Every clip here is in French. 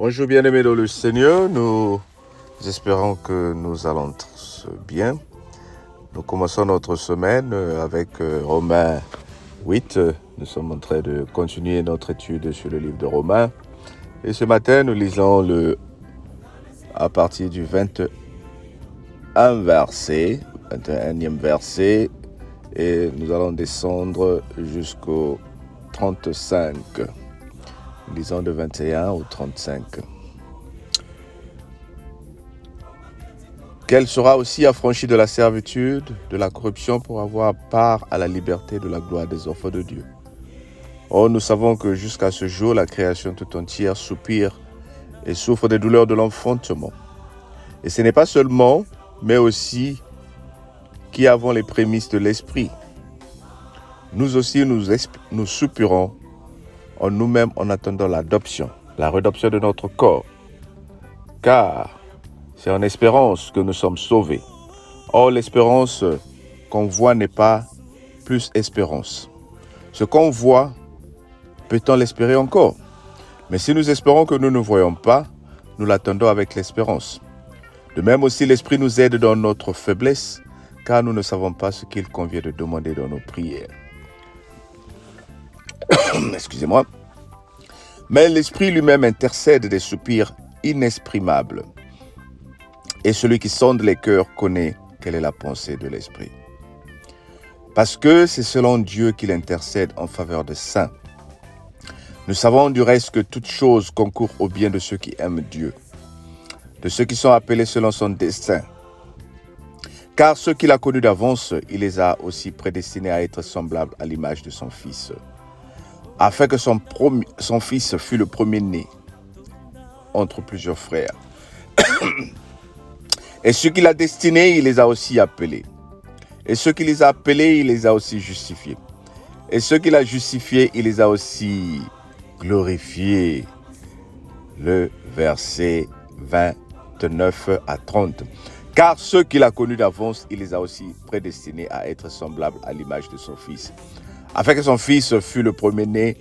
Bonjour bien-aimés dans le Seigneur, nous espérons que nous allons tous bien. Nous commençons notre semaine avec Romains 8. Nous sommes en train de continuer notre étude sur le livre de Romains. Et ce matin, nous lisons à partir du 21e verset, et nous allons descendre jusqu'au 35. Lisons de 21 au 35. Qu'elle sera aussi affranchie de la servitude, de la corruption, pour avoir part à la liberté de la gloire des enfants de Dieu. Or, nous savons que jusqu'à ce jour, la création tout entière soupire et souffre des douleurs de l'enfantement. Et ce n'est pas seulement, mais aussi qui avons les prémices de l'esprit. Nous aussi, nous soupirons en nous-mêmes en attendant l'adoption, la rédemption de notre corps. Car c'est en espérance que nous sommes sauvés. Or, l'espérance qu'on voit n'est pas plus espérance. Ce qu'on voit, peut-on l'espérer encore? Mais si nous espérons que nous ne voyons pas, nous l'attendons avec l'espérance. De même aussi, l'Esprit nous aide dans notre faiblesse, car nous ne savons pas ce qu'il convient de demander dans nos prières. Excusez-moi. Mais l'Esprit lui-même intercède des soupirs inexprimables. Et celui qui sonde les cœurs connaît quelle est la pensée de l'Esprit. Parce que c'est selon Dieu qu'il intercède en faveur des saints. Nous savons du reste que toute chose concourt au bien de ceux qui aiment Dieu, de ceux qui sont appelés selon son dessein. Car ceux qu'il a connus d'avance, il les a aussi prédestinés à être semblables à l'image de son Fils, afin que son Fils fût le premier-né entre plusieurs frères. Et ceux qu'il a destinés, il les a aussi appelés. Et ceux qu'il les a appelés, il les a aussi justifiés. Et ceux qu'il a justifiés, il les a aussi glorifiés. Le verset 29 à 30. Car ceux qu'il a connus d'avance, il les a aussi prédestinés à être semblables à l'image de son Fils, afin que son Fils fût le premier-né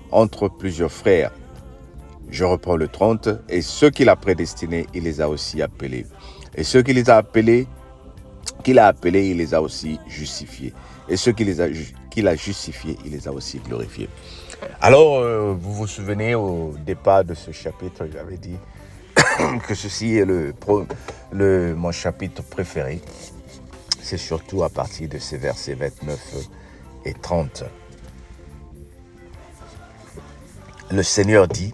entre plusieurs frères. Je reprends le 30. Et ceux qu'il a prédestinés, il les a aussi appelés. Et ceux qu'il a appelés, il les a aussi justifiés. Et ceux qu'il a justifiés, il les a aussi glorifiés. Alors, vous vous souvenez, au départ de ce chapitre, j'avais dit que ceci est mon chapitre préféré. C'est surtout à partir de ces versets 29 et 30. Le Seigneur dit: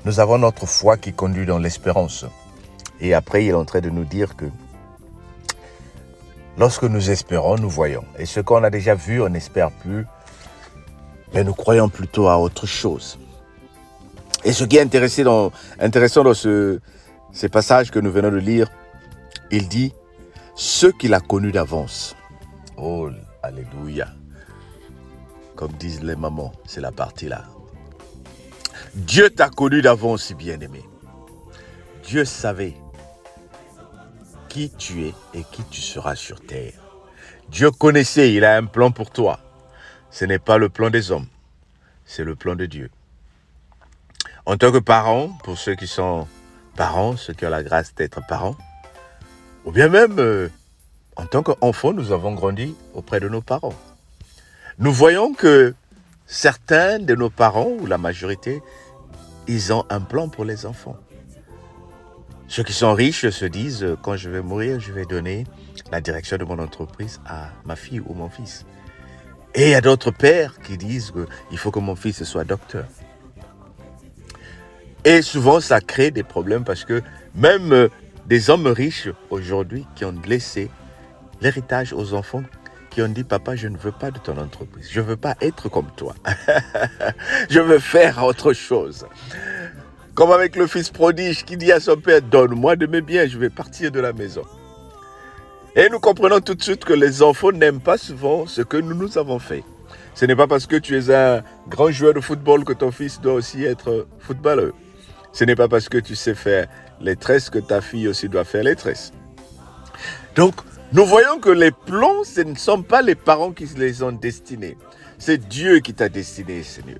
nous avons notre foi qui conduit dans l'espérance. Et après, il est en train de nous dire que lorsque nous espérons, nous voyons. Et ce qu'on a déjà vu, on n'espère plus, mais nous croyons plutôt à autre chose. Et ce qui est intéressant dans ces passages que nous venons de lire, il dit ceux qu'il a connus d'avance. Oh, alléluia. Comme disent les mamans, c'est la partie là. Dieu t'a connu d'avance, bien-aimé. Dieu savait qui tu es et qui tu seras sur terre. Dieu connaissait, il a un plan pour toi. Ce n'est pas le plan des hommes, c'est le plan de Dieu. En tant que parents, pour ceux qui sont parents, ceux qui ont la grâce d'être parents, ou bien même en tant qu'enfants, nous avons grandi auprès de nos parents. Nous voyons que certains de nos parents, ou la majorité, ils ont un plan pour les enfants. Ceux qui sont riches se disent, quand je vais mourir, je vais donner la direction de mon entreprise à ma fille ou mon fils. Et il y a d'autres pères qui disent qu'il faut que mon fils soit docteur. Et souvent, ça crée des problèmes parce que même des hommes riches aujourd'hui qui ont laissé l'héritage aux enfants, qui ont dit: papa, je ne veux pas de ton entreprise. Je ne veux pas être comme toi. Je veux faire autre chose. Comme avec le fils prodige qui dit à son père: donne-moi de mes biens, je vais partir de la maison. Et nous comprenons tout de suite que les enfants n'aiment pas souvent ce que nous avons fait. Ce n'est pas parce que tu es un grand joueur de football que ton fils doit aussi être footballeur. Ce n'est pas parce que tu sais faire les tresses que ta fille aussi doit faire les tresses. Donc, Nous voyons que les plans, ce ne sont pas les parents qui les ont destinés. C'est Dieu qui t'a destiné, Seigneur,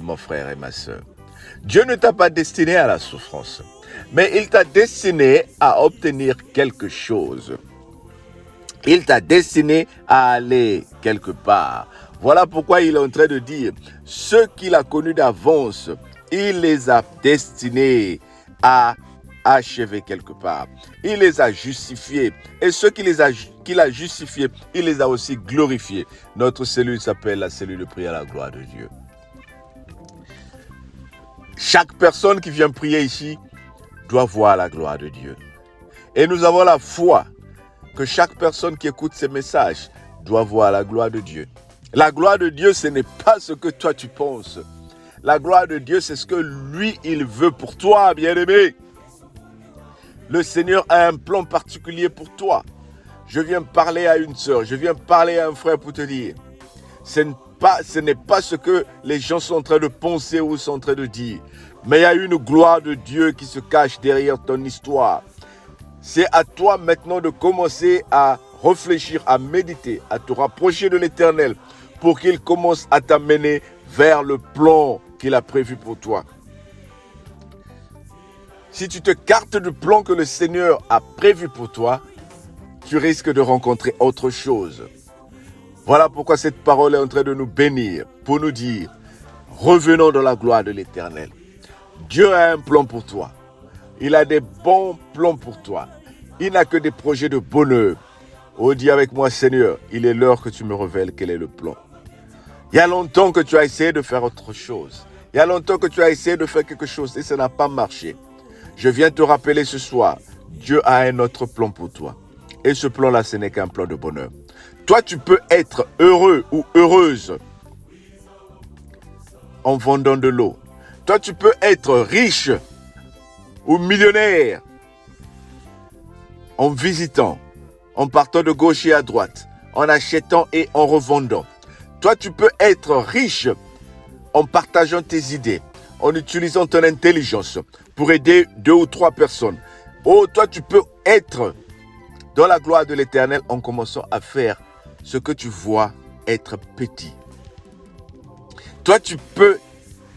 mon frère et ma soeur. Dieu ne t'a pas destiné à la souffrance, mais il t'a destiné à obtenir quelque chose. Il t'a destiné à aller quelque part. Voilà pourquoi il est en train de dire, ceux qu'il a connus d'avance, il les a destinés à achever quelque part. Il les a justifiés. Et ceux qu'il a justifiés, il les a aussi glorifiés. Notre cellule s'appelle la cellule de prière à la gloire de Dieu. Chaque personne qui vient prier ici doit voir la gloire de Dieu. Et nous avons la foi que chaque personne qui écoute ces messages doit voir la gloire de Dieu. La gloire de Dieu, ce n'est pas ce que toi tu penses. La gloire de Dieu, c'est ce que lui, il veut pour toi, bien-aimé. Le Seigneur a un plan particulier pour toi. Je viens parler à une sœur, je viens parler à un frère pour te dire. Ce n'est pas ce que les gens sont en train de penser ou sont en train de dire. Mais il y a une gloire de Dieu qui se cache derrière ton histoire. C'est à toi maintenant de commencer à réfléchir, à méditer, à te rapprocher de l'Éternel pour qu'il commence à t'amener vers le plan qu'il a prévu pour toi. Si tu te cartes du plan que le Seigneur a prévu pour toi, tu risques de rencontrer autre chose. Voilà pourquoi cette parole est en train de nous bénir, pour nous dire, revenons dans la gloire de l'Éternel. Dieu a un plan pour toi. Il a des bons plans pour toi. Il n'a que des projets de bonheur. Oh, dis avec moi, Seigneur, il est l'heure que tu me révèles quel est le plan. Il y a longtemps que tu as essayé de faire autre chose. Il y a longtemps que tu as essayé de faire quelque chose et ça n'a pas marché. Je viens te rappeler ce soir, Dieu a un autre plan pour toi. Et ce plan-là, ce n'est qu'un plan de bonheur. Toi, tu peux être heureux ou heureuse en vendant de l'eau. Toi, tu peux être riche ou millionnaire en visitant, en partant de gauche et à droite, en achetant et en revendant. Toi, tu peux être riche en partageant tes idées, en utilisant ton intelligence pour aider 2 ou 3 personnes. Oh, toi, tu peux être dans la gloire de l'Éternel en commençant à faire ce que tu vois être petit. Toi, tu peux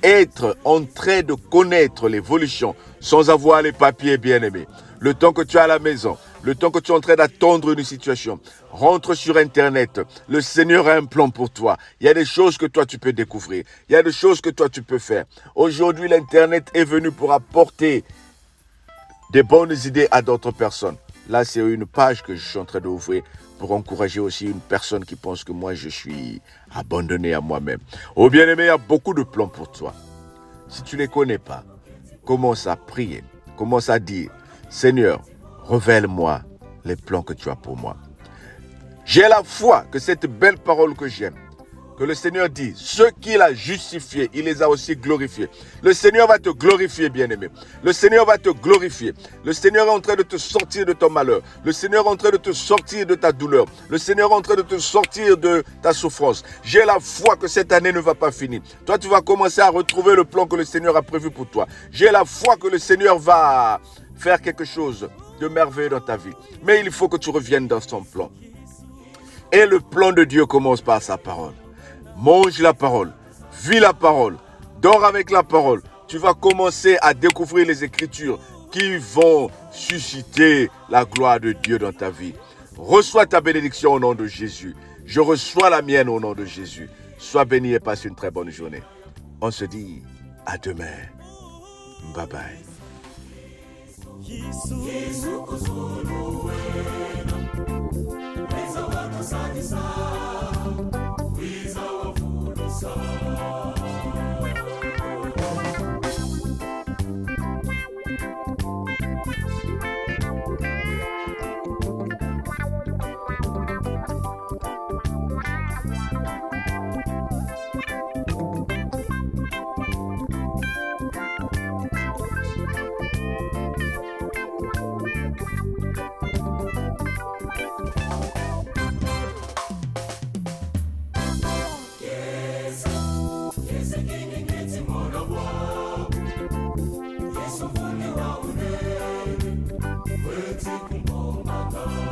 être en train de connaître l'évolution sans avoir les papiers, bien-aimés. Le temps que tu es à la maison, le temps que tu es en train d'attendre une situation, rentre sur Internet. Le Seigneur a un plan pour toi. Il y a des choses que toi tu peux découvrir. Il y a des choses que toi tu peux faire. Aujourd'hui, l'Internet est venu pour apporter des bonnes idées à d'autres personnes. Là, c'est une page que je suis en train d'ouvrir pour encourager aussi une personne qui pense que moi, je suis abandonné à moi-même. Oh bien-aimé, il y a beaucoup de plans pour toi. Si tu ne les connais pas, commence à prier. Commence à dire, Seigneur, révèle-moi les plans que tu as pour moi. J'ai la foi que cette belle parole que j'aime, que le Seigneur dit, ceux qu'il a justifiés, il les a aussi glorifiés. Le Seigneur va te glorifier, bien-aimé. Le Seigneur va te glorifier. Le Seigneur est en train de te sortir de ton malheur. Le Seigneur est en train de te sortir de ta douleur. Le Seigneur est en train de te sortir de ta souffrance. J'ai la foi que cette année ne va pas finir. Toi, tu vas commencer à retrouver le plan que le Seigneur a prévu pour toi. J'ai la foi que le Seigneur va faire quelque chose de merveilleux dans ta vie. Mais il faut que tu reviennes dans son plan. Et le plan de Dieu commence par sa parole. Mange la parole, vis la parole, dors avec la parole. Tu vas commencer à découvrir les Écritures qui vont susciter la gloire de Dieu dans ta vie. Reçois ta bénédiction au nom de Jésus. Je reçois la mienne au nom de Jésus. Sois béni et passe une très bonne journée. On se dit à demain. Bye bye. Yesu fundi wa unene, wetu kumbomanga.